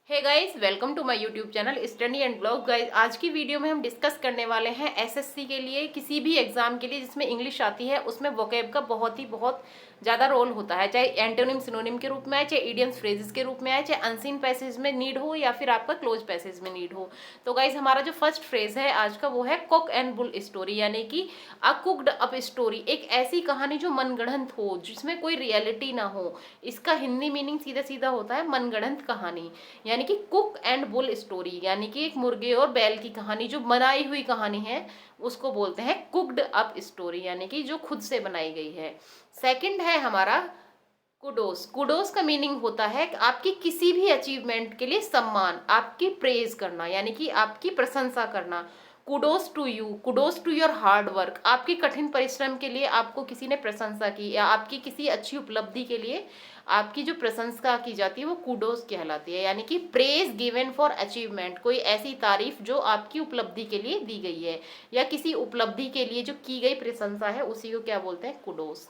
Hey guys, welcome to my YouTube channel study and blog. Guys, आज की video में हम डिस्कस करने वाले हैं एसएससी के लिए, किसी भी एग्जाम के लिए जिसमें इंग्लिश आती है उसमें वोकैब का बहुत ज़्यादा रोल होता है। चाहे एंटोनिम सिनोनिम के रूप में आए, चाहे इडियम्स फ्रेजेस के रूप में आए, चाहे अनसीन पैसेज में नीड हो या फिर आपका क्लोज पैसेज में नीड हो। तो गाइस, हमारा जो फर्स्ट फ्रेज है आज का वो है कुक एंड बुल स्टोरी, यानी कि अ कुक्ड अप स्टोरी। एक ऐसी कहानी जो मनगढ़ंत हो, जिसमें कोई रियलिटी ना हो। इसका हिंदी मीनिंग सीधा सीधा होता है मनगढ़ंत कहानी, यानी कि कुक एंड बुल स्टोरी, यानी कि एक मुर्गे और बैल की कहानी, जो बनाई हुई कहानी है उसको बोलते हैं कुक्ड अप स्टोरी, यानी कि जो खुद से बनाई गई है। सेकंड है हमारा कुडोस। कुडोस का मीनिंग होता है कि आपकी किसी भी अचीवमेंट के लिए सम्मान, आपकी प्रेज करना, यानी कि आपकी प्रशंसा करना। Kudos to you, kudos to your hard work. आपके कठिन परिश्रम के लिए आपको किसी ने प्रशंसा की, या आपकी किसी अच्छी उपलब्धि के लिए आपकी जो प्रशंसा की जाती है वो कुडोस कहलाती है, यानी कि प्रेज गिवन फॉर अचीवमेंट। कोई ऐसी तारीफ जो आपकी उपलब्धि के लिए दी गई है, या किसी उपलब्धि के लिए जो की गई प्रशंसा है, उसी को क्या बोलते हैं? कुडोस।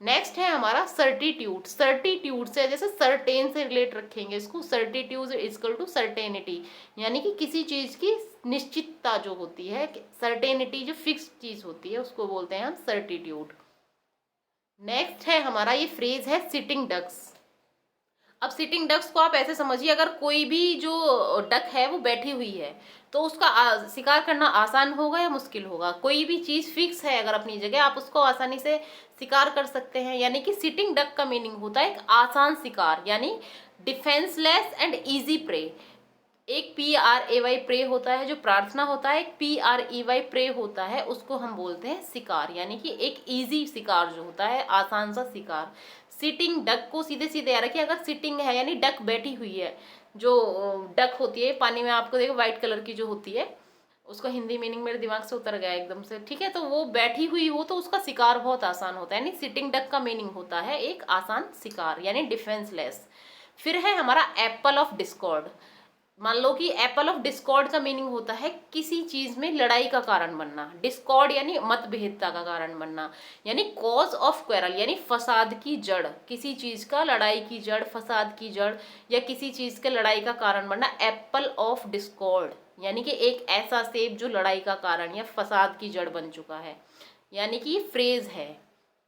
नेक्स्ट है हमारा सर्टिट्यूड। सर्टिट्यूड से जैसे सर्टेन से रिलेट रखेंगे इसको, सर्टिट्यूड इजकल टू सर्टेनिटी, यानी कि किसी चीज की निश्चितता जो होती है, सर्टेनिटी जो फिक्स चीज होती है उसको बोलते हैं हम सर्टिट्यूड। नेक्स्ट है हमारा ये फ्रेज है सिटिंग डक्स। अब सिटिंग डक्स को आप ऐसे समझिए, अगर कोई भी जो डक है वो बैठी हुई है तो उसका शिकार करना आसान होगा या मुश्किल होगा? कोई भी चीज फिक्स है अगर अपनी जगह, आप उसको आसानी से शिकार कर सकते हैं, यानी कि सिटिंग डक का मीनिंग होता है एक आसान शिकार, यानी डिफेंसलेस एंड इजी प्रे। एक PRAY प्रे होता है जो प्रार्थना होता है, एक PREY प्रे होता है, उसको हम बोलते हैं शिकार, यानी कि एक इजी शिकार जो होता है, आसान सा शिकार। सिटिंग डक को सीधे सीधे याद रखिए, अगर सिटिंग है यानी डक बैठी हुई है, जो डक होती है पानी में, आपको देखो व्हाइट कलर की जो होती है, उसका हिंदी मीनिंग मेरे दिमाग से उतर गया एकदम से, ठीक है, तो वो बैठी हुई हो तो उसका शिकार बहुत आसान होता है, यानी सिटिंग डक का मीनिंग होता है एक आसान शिकार, यानी डिफेंसलेस। फिर है हमारा एप्पल ऑफ डिस्कॉर्ड। मान लो कि एप्पल ऑफ डिस्कॉर्ड का मीनिंग होता है किसी चीज में लड़ाई का कारण बनना। डिस्कॉर्ड यानी मतभेदता का कारण बनना, यानी कॉज ऑफ क्वेरल, यानी फसाद की जड़। किसी चीज का लड़ाई की जड़, फसाद की जड़, या किसी चीज के लड़ाई का कारण बनना, एप्पल ऑफ डिस्कॉर्ड, यानी कि एक ऐसा सेब जो लड़ाई का कारण या फसाद की जड़ बन चुका है, यानी कि ये फ्रेज है।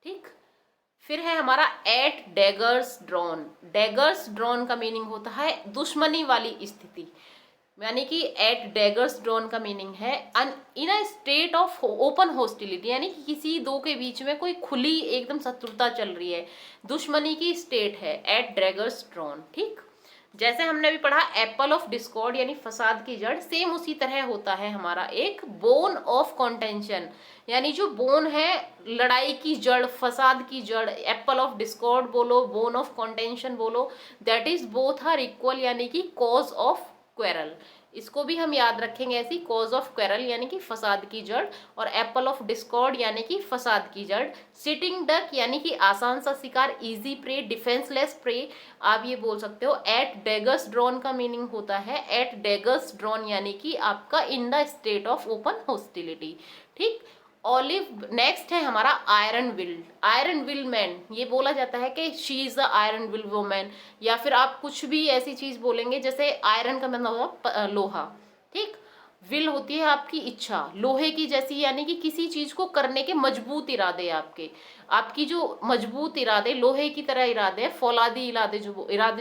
ठीक। फिर है हमारा at daggers drawn. Daggers drawn का मीनिंग होता है दुश्मनी वाली स्थिति, यानी कि एट डैगर्स ड्रॉन का मीनिंग है in a state of open hostility, यानी कि किसी दो के बीच में कोई खुली एकदम शत्रुता चल रही है, दुश्मनी की स्टेट है, एट डैगर्स ड्रॉन। ठीक। जैसे हमने अभी पढ़ा एप्पल ऑफ डिस्कॉर्ड यानी फसाद की जड़, सेम उसी तरह होता है हमारा एक बोन ऑफ कॉन्टेंशन, यानी जो बोन है लड़ाई की जड़, फसाद की जड़, एप्पल ऑफ डिस्कॉर्ड बोलो, बोन ऑफ कॉन्टेंशन बोलो, that is both are equal, यानी कि कॉज ऑफ क्वेरल। इसको भी हम याद रखेंगे ऐसी, कॉज ऑफ क्वेरल यानी कि फसाद की जड़, और एप्पल ऑफ डिस्कॉर्ड यानी कि फसाद की जड़। सिटिंग डक यानी कि आसान सा शिकार, इजी प्रे, डिफेंसलेस प्रे, आप ये बोल सकते हो। एट डैगर्स ड्रॉन का मीनिंग होता है एट डैगर्स ड्रॉन, यानी कि आपका in the state of open hostility. ठीक। ऑलिव। नेक्स्ट है हमारा iron will. Iron will man, ये बोला जाता है कि she is the iron will woman, या फिर आप कुछ भी ऐसी चीज बोलेंगे, जैसे आयरन का मतलब होगा लोहा। ठीक। विल होती है आपकी इच्छा, लोहे की जैसी, यानी कि किसी चीज को करने के मजबूत इरादे आपके, आपकी जो मजबूत इरादे, लोहे की तरह इरादे हैं, फौलादी इरादे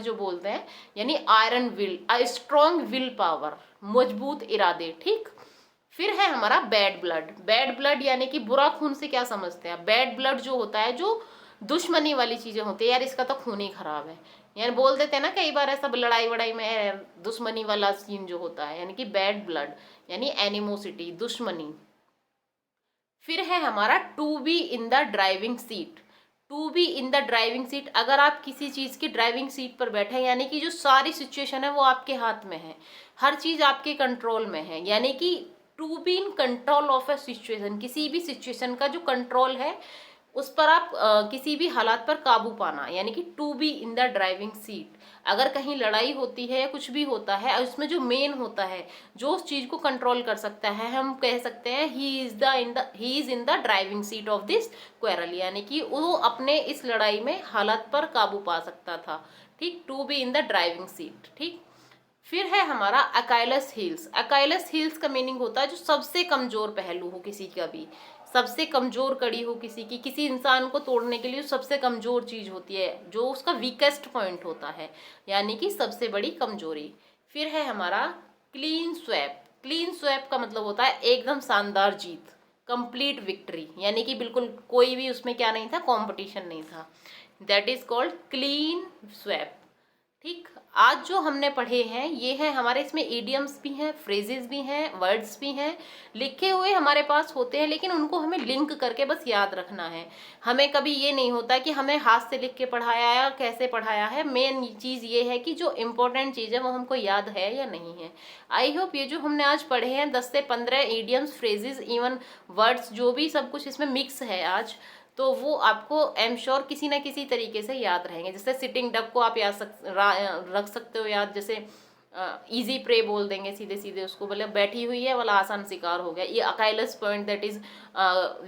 जो बोलते हैं, यानी iron will, a strong will power, मजबूत इरादे। ठीक। फिर है हमारा बैड ब्लड। बैड ब्लड यानी कि बुरा खून से क्या समझते हैं? बैड ब्लड जो होता है जो दुश्मनी वाली चीजें होती है, यार इसका तो खून ही खराब है, यानी बोल देते हैं ना कई बार ऐसा लड़ाई वड़ाई में दुश्मनी वाला सीन जो होता है, यानी कि बैड ब्लड यानी एनिमोसिटी, दुश्मनी। फिर है हमारा to be in the driving seat. To be in the driving seat, अगर आप किसी चीज की ड्राइविंग सीट पर बैठे हैं, यानी कि जो सारी सिचुएशन है वो आपके हाथ में है, हर चीज आपके कंट्रोल में है, यानी कि to be in control of a situation, किसी भी सिचुएशन का जो कंट्रोल है उस पर आप किसी भी हालात पर काबू पाना, यानी कि to be in the driving seat. अगर कहीं लड़ाई होती है या कुछ भी होता है, उसमें जो मेन होता है, जो उस चीज को कंट्रोल कर सकता है, हम कह सकते हैं he is in the driving seat of this quarrel, यानी कि वो अपने इस लड़ाई में हालात पर काबू पा सकता था। ठीक। To be in the driving seat. ठीक। फिर है हमारा अकाइलस हील्स। अकाइलस हील्स का मीनिंग होता है जो सबसे कमजोर पहलू हो किसी का भी, सबसे कमजोर कड़ी हो किसी की, किसी इंसान को तोड़ने के लिए सबसे कमजोर चीज होती है, जो उसका वीकेस्ट पॉइंट होता है, यानी कि सबसे बड़ी कमजोरी। फिर है हमारा क्लीन स्वैप। क्लीन स्वैप का मतलब होता है एकदम शानदार जीत, कंप्लीट विक्ट्री, यानी कि बिल्कुल कोई भी उसमें क्या नहीं था, कंपटीशन नहीं था। That is called clean swap. ठीक, आज जो हमने पढ़े हैं ये हैं हमारे, इसमें इडियम्स भी हैं, फ्रेजेस भी हैं, वर्ड्स भी हैं, लिखे हुए हमारे पास होते हैं, लेकिन उनको हमें लिंक करके बस याद रखना है। हमें कभी ये नहीं होता कि हमें हाथ से लिख के पढ़ाया या कैसे पढ़ाया है, मेन चीज़ ये है कि जो इम्पोर्टेंट चीज़ है वो हमको याद है या नहीं है। आई होप ये जो हमने आज पढ़े हैं 10 से 15 इडियम्स, फ्रेजेस, इवन वर्ड्स, जो भी सब कुछ इसमें मिक्स है आज, तो वो आपको एम श्योर किसी ना किसी तरीके से याद रहेंगे। जैसे सिटिंग डक को आप रख सकते हो याद, जैसे इजी प्रे बोल देंगे सीधे सीधे उसको, मतलब बैठी हुई है वाला आसान शिकार हो गया। ये Achilles point that is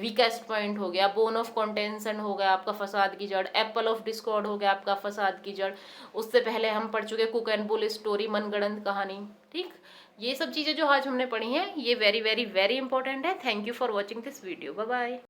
weakest point हो गया। बोन ऑफ कॉन्टेंशन हो गया आपका फसाद की जड़। एप्पल ऑफ डिस्कॉर्ड हो गया आपका फसाद की जड़। उससे पहले हम पढ़ चुके कुक एंड बुल स्टोरी, मनगढ़ंत कहानी। ठीक, ये सब चीज़ें जो आज हमने पढ़ी हैं ये वेरी वेरी वेरी इंपॉर्टेंट है। Thank you for watching this video. Bye bye.